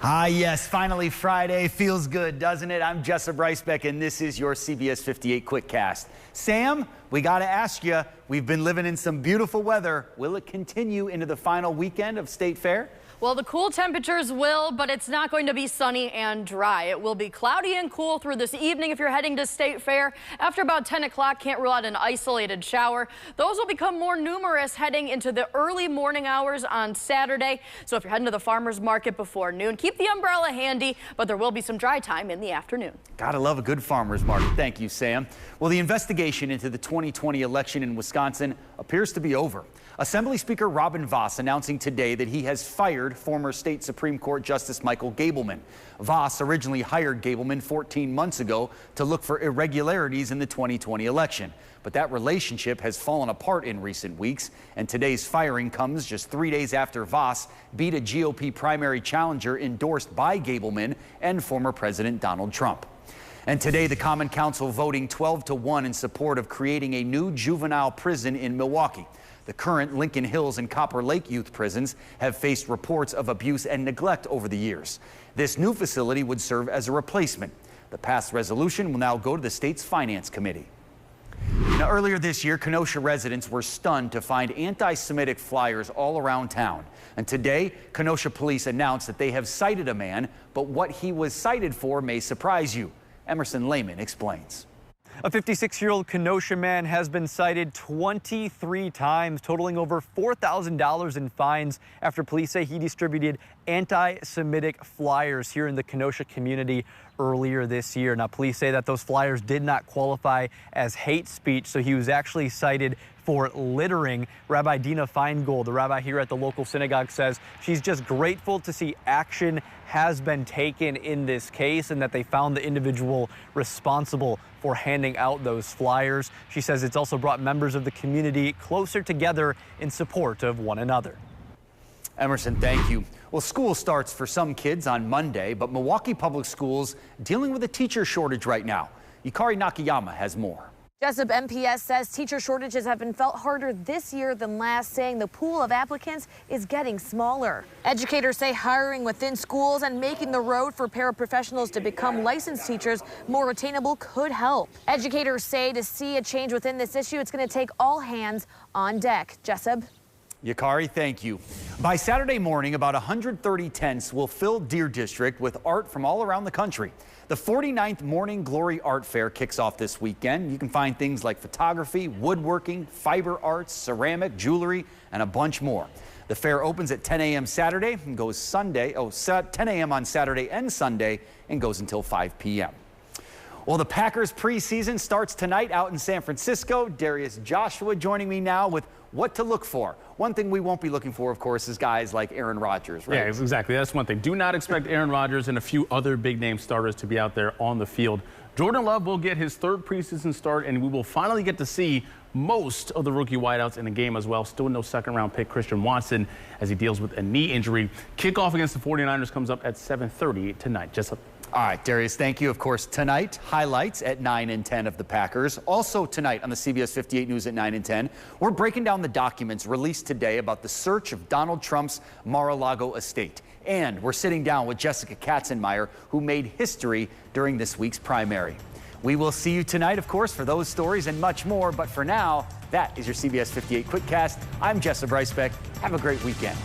Ah, yes, finally Friday. Feels good, doesn't it? I'm Jessup Reisbeck, and this is your CBS 58 Quickcast. Sam, we got to ask you, we've been living in some beautiful weather. Will it continue into the final weekend of State Fair? Well, the cool temperatures will, but it's not going to be sunny and dry. It will be cloudy and cool through this evening if you're heading to State Fair. After about 10 o'clock, can't rule out an isolated shower. Those will become more numerous heading into the early morning hours on Saturday. So if you're heading to the farmer's market before noon, keep the umbrella handy, but there will be some dry time in the afternoon. Gotta love a good farmer's market. Thank you, Sam. Well, the investigation into the 2020 election in Wisconsin appears to be over. Assembly Speaker Robin Vos announcing today that he has fired former state Supreme Court Justice Michael Gableman. Vos originally hired Gableman 14 months ago to look for irregularities in the 2020 election. But that relationship has fallen apart in recent weeks, and today's firing comes just 3 days after Vos beat a GOP primary challenger endorsed by Gableman and former President Donald Trump. And today, the Common Council voting 12-1 in support of creating a new juvenile prison in Milwaukee. The current Lincoln Hills and Copper Lake youth prisons have faced reports of abuse and neglect over the years. This new facility would serve as a replacement. The passed resolution will now go to the state's Finance Committee. Now, earlier this year, Kenosha residents were stunned to find anti-Semitic flyers all around town. And today, Kenosha police announced that they have cited a man, but what he was cited for may surprise you. Emerson Lehman explains. A 56-year-old Kenosha man has been cited 23 times, totaling over $4,000 in fines after police say he distributed anti-Semitic flyers here in the Kenosha community earlier this year. Now, police say that those flyers did not qualify as hate speech, so he was actually cited for littering. Rabbi Dina Feingold, the rabbi here at the local synagogue, says she's just grateful to see action has been taken in this case and that they found the individual responsible for handing out those flyers. She says it's also brought members of the community closer together in support of one another. Emerson, thank you. Well, school starts for some kids on Monday, but Milwaukee Public Schools dealing with a teacher shortage right now. Yukari Nakayama has more. Jessup MPS says teacher shortages have been felt harder this year than last, saying the pool of applicants is getting smaller. Educators say hiring within schools and making the road for paraprofessionals to become licensed teachers more attainable could help. Educators say to see a change within this issue, it's going to take all hands on deck. Jessup. Yukari, thank you. By Saturday morning, about 130 tents will fill Deer District with art from all around the country. The 49th Morning Glory Art Fair kicks off this weekend. You can find things like photography, woodworking, fiber arts, ceramic, jewelry, and a bunch more. The fair opens at 10 a.m. Saturday and goes 10 a.m. on Saturday and Sunday and goes until 5 p.m. Well, the Packers preseason starts tonight out in San Francisco. Darius Joshua joining me now with what to look for. One thing we won't be looking for, of course, is guys like Aaron Rodgers, right? Yeah, exactly. That's one thing. Do not expect Aaron Rodgers and a few other big-name starters to be out there on the field. Jordan Love will get his third preseason start, and we will finally get to see most of the rookie wideouts in the game as well. Still no second-round pick Christian Watson as he deals with a knee injury. Kickoff against the 49ers comes up at 7:30 tonight. All right, Darius, thank you. Of course, tonight, highlights at 9 and 10 of the Packers. Also tonight on the CBS 58 News at 9 and 10, we're breaking down the documents released today about the search of Donald Trump's Mar-a-Lago estate. And we're sitting down with Jessica Katzenmeyer, who made history during this week's primary. We will see you tonight, of course, for those stories and much more. But for now, that is your CBS 58 Quickcast. I'm Jessup Reisbeck. Have a great weekend.